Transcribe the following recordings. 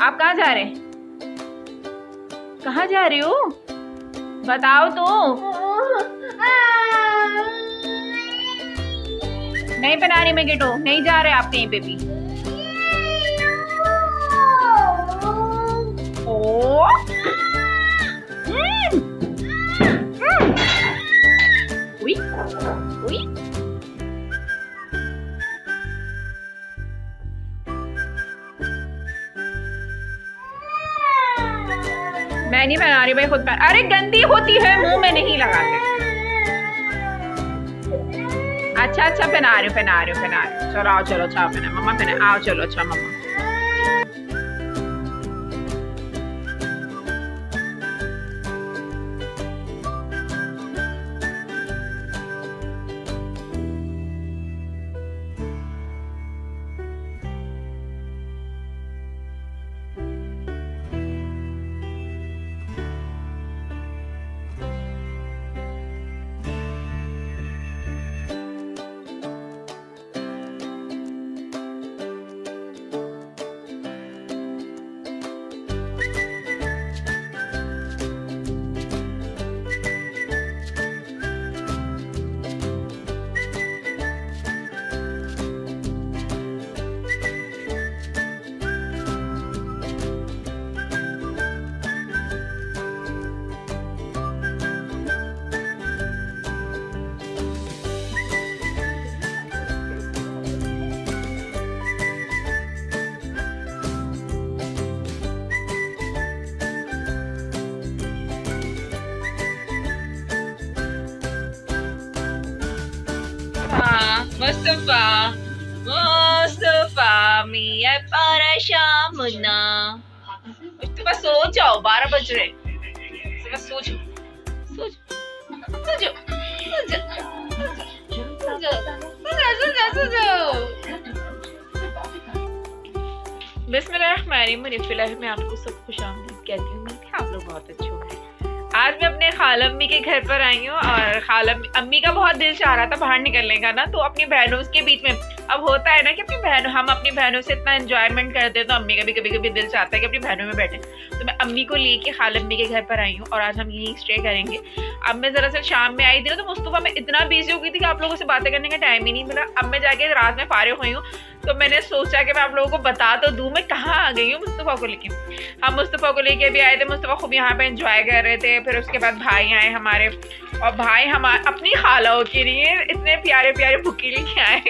आप कहाँ जा रहे हैं? कहाँ जा रही हो? बताओ तो। नहीं पहना रही मैं गिटो, नहीं जा रहे आप कहीं पे भी। ओ उई उई। मैं नहीं पहना रही भाई, खुद पहन। अरे गंदी होती है, मुंह में नहीं लगाते। अच्छा अच्छा पहना रही हूँ। चलो आओ, चलो अच्छा पहना मम्मा, पहना आओ, चलो अच्छा मम्मा। मुस्तफा मुस्तफा मियां पारा शामुना। मुस्तफा सो जाओ, 12 बज रहे। मुस्तफा सो जाओ, सो जाओ। बिस्मिल्लाहिर्रहमानिर्रहीम। मैं आपको सब खुशामदीद कहती हूँ। मैं आप लोग बहुत अच्छे होंगे। आज मैं अपने खाला अम्मी के घर पर आई हूँ और खाला अम्मी का बहुत दिल चाह रहा था बाहर निकलने का ना, तो अपनी बहनों के बीच में अब होता है ना कि हम अपनी बहनों से इतना एंजॉयमेंट करते हैं, तो अम्मी का भी कभी कभी दिल चाहता है कि अपनी बहनों में बैठे। तो मैं अम्मी को लेके खाला अम्मी के घर पर आई हूँ और आज हम यहीं स्टे करेंगे। अब मैं दरअसल शाम में आई थी ना, तो मुस्तफा में इतना बिजी हो गई थी कि आप लोगों से बातें करने का टाइम ही नहीं मिला। अब मैं जाके रात में फारिग हुई हूँ, तो मैंने सोचा कि मैं आप लोगों को बता तो दूं मैं कहाँ आ गई हूँ मुस्तफा को लेके। हम मुस्तफा को लेके भी आए थे, मुस्तफा खूब यहाँ पे एंजॉय कर रहे थे। फिर उसके बाद भाई आए हमारे, और भाई हमारे अपनी खालाओं के लिए इतने प्यारे प्यारे बुके लेके आए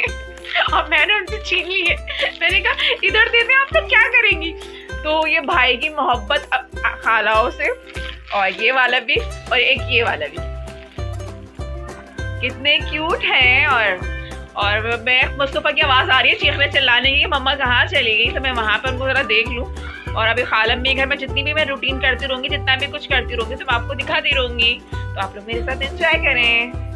और मैंने उनसे छीन लिए। मैंने कहा इधर दे दें, आप तो क्या करेंगी। तो ये भाई की मोहब्बत खालाओं से, और ये वाला भी और एक ये वाला भी कितने क्यूट हैं। और मैं मुस्तफा की आवाज़ आ रही है चीखने चिल्लाने की, मम्मा कहाँ चली गई। तो मैं वहाँ पर उनको ज़रा देख लूँ। और अभी खाला अम्मी घर में जितनी भी मैं रूटीन करती रहूँगी, जितना भी कुछ करती रहूँगी, सब आपको दिखाती रहूँगी। तो आप लोग मेरे साथ एंजॉय करें।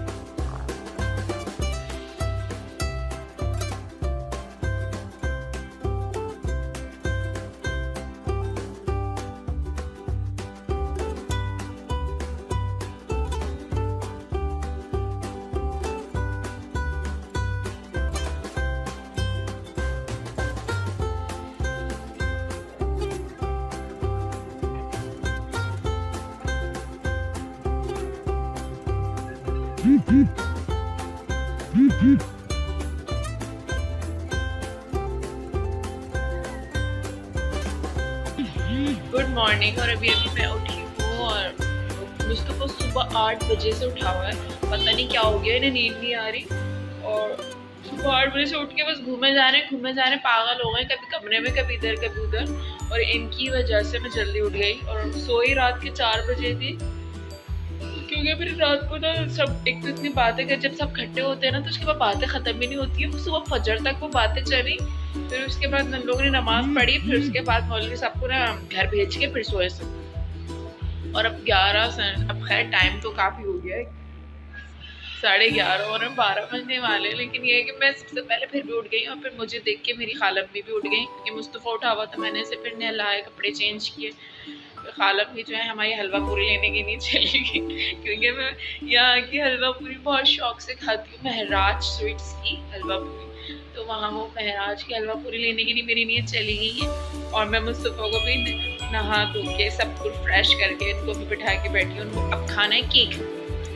Good morning. और अभी मैं उठी हूँ और मुस्तफा सुबह 8 बजे से उठा हुआ है। पता नहीं क्या हो गया, इन्हें नींद नहीं आ रही। और सुबह 8 बजे से उठ के बस घूमे जा रहे पागल हो गए, कभी कमरे में कभी इधर कभी उधर। और इनकी वजह से मैं जल्दी उठ गई और सोई रात के 4 बजे थी, क्योंकि फिर रात को ना सब एक तो इतनी बातें कर, जब सब इकट्ठे होते हैं ना तो उसके बाद बातें ख़त्म ही नहीं होती है। सुबह फजर तक वो बातें चली, फिर उसके बाद हम लोगों ने नमाज पढ़ी, फिर उसके बाद मौलवी साहब को ना घर भेज के फिर सोए सब। और अब 11 अब खैर टाइम तो काफ़ी हो गया है, 11:30 और 12 बजने वाले। लेकिन ये है कि मैं सबसे पहले फिर भी उठ गई और फिर मुझे देख के मेरी खाला अम्मी भी उठ गई, क्योंकि मुस्तफ़ा उठा हुआ था। मैंने इसे फिर नहलाए, कपड़े चेंज किए। खाला भी जो है हमारी हलवा पूरी लेने की नहीं चली गई, क्योंकि मैं यहाँ की हलवा पूरी बहुत शौक से खाती हूँ, महराज स्वीट्स की हलवा पूरी। तो तो वहाँ वो महराज की हलवा पूरी लेने के लिए मेरी नीयत चली गई है। और मैं मुस्तफ़ा को भी नहा धो के सब कुछ फ्रेश करके इनको भी बिठा के बैठी हूँ। अब खाना है केक।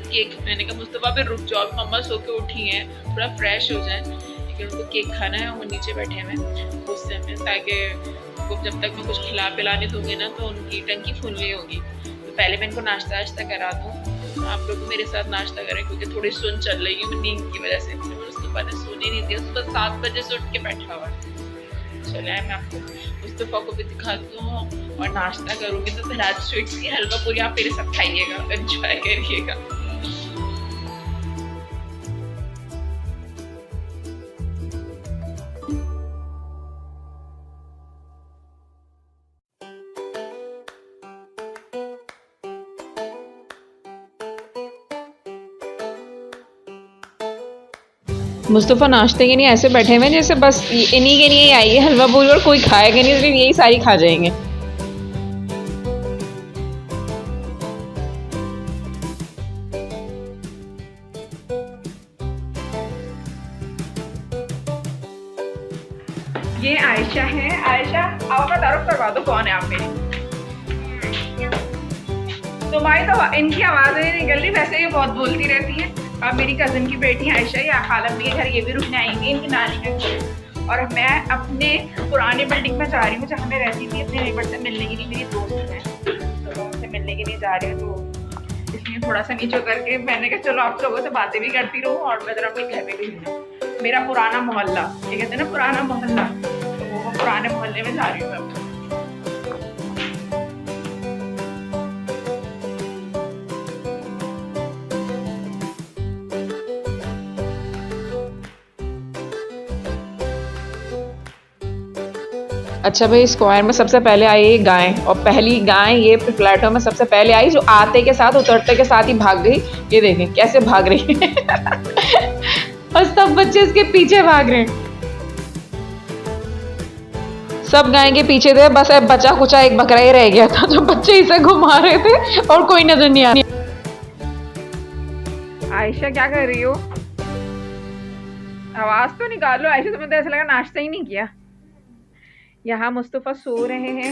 केक मैंने कहा मुस्तफ़ा फिर रुक जाओ, मम्मा सो के उठी हैं, थोड़ा फ्रेश हो जाए, लेकिन उनको केक खाना है। वो नीचे बैठे हैं गुस्से में, ताकि उनको जब तक मैं कुछ खिला पिलाने दूंगी ना तो उनकी टंकी फूल रही होगी। तो पहले मैं इनको नाश्ता वाश्ता करा दूँ। आप लोग मेरे साथ नाश्ता करें क्योंकि थोड़ी सुन चल रही है नींद की वजह से। मुस्तफ़ा ने सोने नहीं दिया, सुबह 7 बजे से उठ के बैठा हुआ है। चले मैं आपको मुस्तफ़ा को भी दिखाती हूँ और नाश्ता करूँगी। तो फिर आज स्वीट्स की हलवा पूरी आप मेरे साथ खाइएगा, एंजॉय करिएगा। मुस्तफ़ा नाश्ते के लिए ऐसे बैठे हुए जैसे बस इन्हीं के लिए आई है हलवा पूरी और कोई खाएगा नहीं, सिर्फ यही सारी खा जाएंगे। ये आयशा है। आयशा आओ का तारुफ करवा दो, कौन है आप मेरी? तुम्हारी तो इनकी आवाज़ नहीं निकल रही, वैसे ये बहुत बोलती रहती है। अब मेरी कज़न की बेटी आयशा या खालम के घर ये भी रुकने आएंगी इनकी नानी के घर। और मैं अपने पुराने बिल्डिंग में जा रही हूँ जहाँ मैं रहती थी अपने नेबर से मिलने के लिए। मेरी दोस्त है तो उनसे मिलने के लिए जा रही हूँ, तो इसलिए थोड़ा सा नीचे करके मैंने कहा चलो आप लोगों से बातें भी करती रहूँ और मैं जरा अपने घर में भी हूँ। मेरा पुराना मोहल्ला, ये कहते हैं ना पुराना मोहल्ला, तो वो पुराने मोहल्ले में जा रही हूँ मैं। अच्छा भाई, स्क्वायर में सबसे पहले आई ये गाय, और पहली गाय ये फ्लैटों में सबसे पहले आई जो आते के साथ उतरते के साथ ही भाग गई। ये देखें कैसे भाग रही है और सब बच्चे इसके पीछे भाग रहे हैं। सब गाय के पीछे थे, बस अब बचा कुचा एक बकरा ही रह गया था जो बच्चे इसे घुमा रहे थे और कोई नजर नहीं आ रही। आयशा क्या कर रही हो? आवाज तो निकालो आयशा, तुम्हें तो ऐसा लगा नाश्ता ही नहीं किया। यहाँ मुस्तफ़ा सो रहे हैं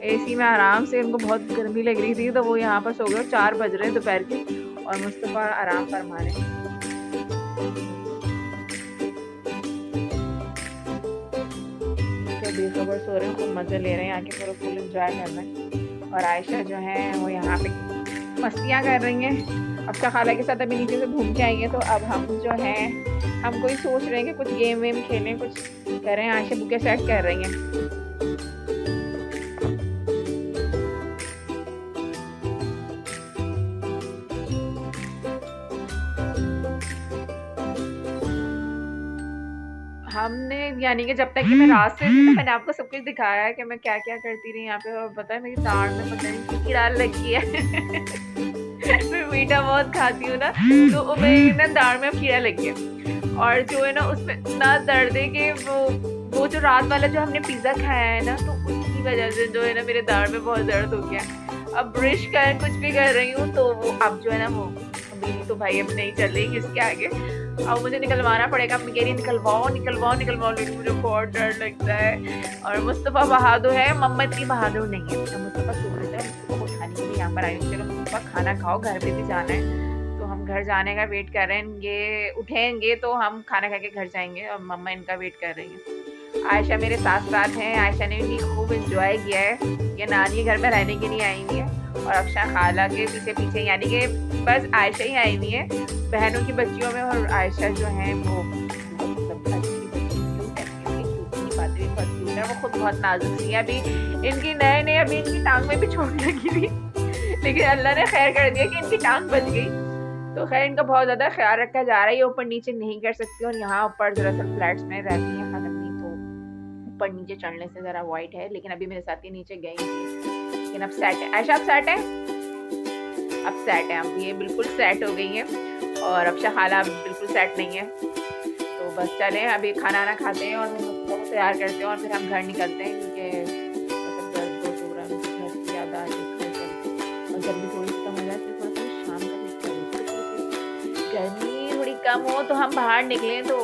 एसी में आराम से, उनको बहुत गर्मी लग रही थी तो वो यहाँ पर सो गए। 4 बज रहे हैं दोपहर के और मुस्तफ़ा आराम फरमा रहे हैं। बेखबर सो रहे हैं, खूब मज़े ले रहे हैं, आके पूरा फुल एंजॉय कर रहे हैं। और आयशा जो है वो यहाँ पे मस्तियाँ कर रही हैं। अब खाला के साथ अभी नीचे से घूम के आई हैं, तो अब हम जो है हम कोई सोच रहे हैं कि कुछ गेम वेम खेलें, कुछ करें। आयशा बुके सेट कर रही हैं। हमने यानी कि जब तक कि मैं रात से थी तो मैंने आपको सब कुछ दिखाया है कि मैं क्या क्या करती रही यहाँ पे। और पता है मेरी दाढ़ में पता नहीं कीड़ा लग गया है मैं मीठा बहुत खाती हूँ ना, तो मेरी ना दाढ़ में कीड़ा लग गया। और जो है ना उसमें इतना दर्द है कि वो जो रात वाला जो हमने पिज़्ज़ा खाया है ना, तो उसकी वजह से जो है ना मेरे दाढ़ में बहुत दर्द हो गया। अब ब्रश कर कुछ भी कर रही हूँ तो वो अब जो है ना वो मेरी तो भाई अब नहीं चल रही किसके आगे। अब मुझे निकलवाना पड़ेगा। मैं कह रही निकलवाओ निकलवाओ निकलवाओ, लेकिन मुझे बहुत डर लगता है। और मुस्तफ़ा बहादुर है, मम्मा इतनी बहादुर नहीं है। तो मुस्तफ़ा सो रहा है, मुस्तफ़ा को उठाने के लिए यहाँ पर आई। चलो मुस्तफ़ा खाना खाओ, घर पे भी जाना है। तो हम घर जाने का वेट कर रहे हैं, ये उठेंगे तो हम खाना खा के घर जाएंगे और मम्मा इनका वेट कर रही हैं। आयशा मेरे साथ साथ हैं। आयशा ने भी खूब इंजॉय किया है, ये नानी घर में रहने के लिए आई हुई है और अफशा खाला के पीछे पीछे, यानी कि बस आयशा ही आई हुई है बहनों की बच्चियों में। और आयशा जो है वो वो खुद बहुत नाजुक सी है। अभी इनकी नए अभी इनकी टांग में भी चोट लगी थी, लेकिन अल्लाह ने खैर कर दिया कि इनकी टांग बच गई। तो खैर इनका बहुत ज़्यादा ख्याल रखा जा रहा है। ये ऊपर नीचे नहीं कर सकती और यहाँ ऊपर दरअसल फ्लैट्स में रहती हैं खालमनी, तो ऊपर नीचे चढ़ने से ज़रा अवॉइड है। लेकिन अभी मेरे साथ ही नीचे गई थी, लेकिन अब सेट है। आयशा अब सेट है, अब सेट है, अब ये बिल्कुल सेट हो गई है। और अफशा खाला अब बिल्कुल सेट नहीं है। तो बस चलें अभी खाना ना खाते हैं और हम तैयार करते हैं और फिर हम घर निकलते हैं, क्योंकि याद आ रही है। और जल्दी थोड़ी सी कम हो जाए तो थोड़ा सा शाम का गर्मी थोड़ी कम हो तो हम बाहर निकलें। तो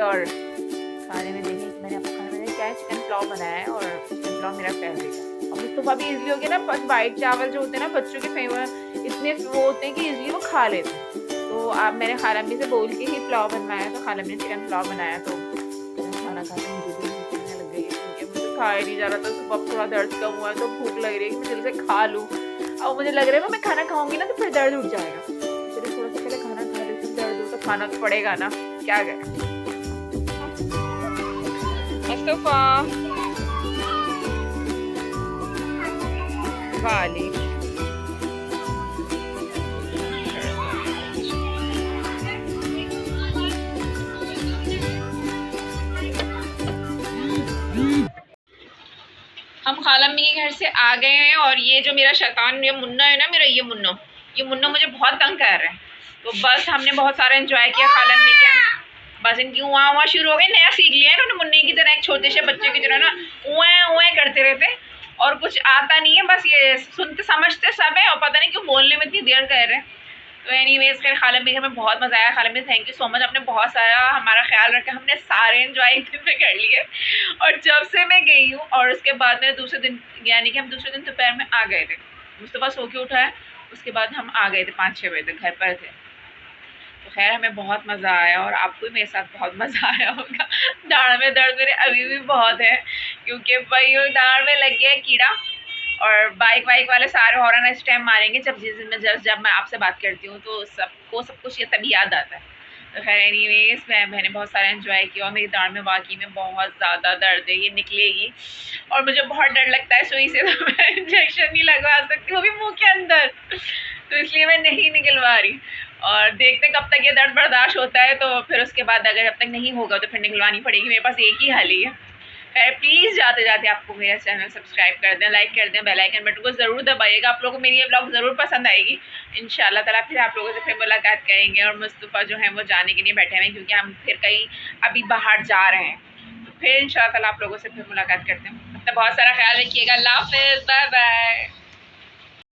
और खाने में देखिए मैंने आपको खाने में क्या है, चिकन पुलाव बनाया है और चिकन पुलाव मेरा फेवरेट है। अब मुस्तफ़ा भी इजली हो गया ना, वाइट चावल जो होते हैं ना बच्चों के फेवरेट इतने वो होते हैं कि इजली वो खा लेते हैं। तो आप मैंने खालम्मी से बोल के ही पुलाव बनवाया, तो खालम्मी ने चिकन पुलाव बनाया, तो खाना खाते मुझे भी भूख लगने लग गई है क्योंकि मुझे खाया नहीं जा रहा था। सुबह थोड़ा दर्द कम हुआ है तो भूख लग रही है कि मैं जल्दी से खा लूँ। अब मुझे लग रहा है मैं खाना खाऊंगी ना तो फिर दर्द उठ जाएगा, चलिए थोड़ा सा पहले खाना खा रही हूँ, दर्द हो तो खाना तो पड़ेगा ना, क्या करें। मुस्तफ़ा वाली हम खालम्मी के घर से आ गए हैं और ये जो मेरा शैतान ये मुन्ना है ना, मेरा ये मुन्ना मुझे बहुत तंग कर रहा है। तो बस हमने बहुत सारा एंजॉय किया खालम्मी के, बस इनकी वहाँ शुरू हो गई, नया सीख लिया इन्होंने मुन्ने की तरह, एक छोटे से बच्चे की तरह ना उए करते रहते और कुछ आता नहीं है, बस ये सुनते समझते सब है और पता नहीं क्यों बोलने में इतनी देर कर रहे हैं। तो एनीवेज खैर खालम्मी में बहुत मज़ा आया। खालम्मी थैंक यू सो मच, आपने बहुत सारा हमारा ख्याल रखा, हमने सारे एंजॉय एक दिन में कर लिए। और जब से मैं गई हूँ और उसके बाद मैंने दूसरे दिन यानी कि हम दूसरे दिन दोपहर में आ गए थे, मुस्तफ़ा सो के उठा है, उसके बाद हम आ गए थे 5-6 बजे तक घर पर थे। तो खैर हमें बहुत मज़ा आया और आपको भी मेरे साथ बहुत मज़ा आया होगा। दाढ़ में दर्द मेरे अभी भी बहुत है क्योंकि भाई दाढ़ में लग गया कीड़ा और बाइक वाले सारे हॉर्न इस टाइम मारेंगे जब मैं आपसे बात करती हूँ तो सबको सब कुछ ये तभी याद आता है। तो खैर एनीवेज मैंने बहुत सारा एंजॉय किया और मेरी दाढ़ में वाकई में बहुत ज़्यादा दर्द है, ये निकलेगी और मुझे बहुत डर लगता है सुई से, तो मैं इंजेक्शन नहीं लगवा सकती, वो भी मुँह के अंदर, तो इसलिए मैं नहीं निकलवा रही। और देखते कब तक ये दर्द बर्दाश्त होता है, तो फिर उसके बाद अगर जब तक नहीं होगा तो फिर निकलवानी पड़ेगी। मेरे पास एक ही हल ही है। खैर प्लीज़ जाते जाते आपको मेरा चैनल सब्सक्राइब कर दें, लाइक कर दें, बेल आइकन बटन को ज़रूर दबाइएगा। आप लोगों को मेरी ये ब्लॉग ज़रूर पसंद आएगी। इंशाल्लाह ताला फिर आप लोगों से फिर मुलाकात करेंगे और मुस्तफ़ा जो है वो जाने के लिए बैठे हुए हैं क्योंकि हम फिर कहीं अभी बाहर जा रहे हैं, तो फिर इंशाल्लाह ताला आप लोगों से फिर मुलाकात करते हैं। तो बहुत सारा ख्याल रखिएगा। अल्लाह हाफ़िज़, बाय बाय।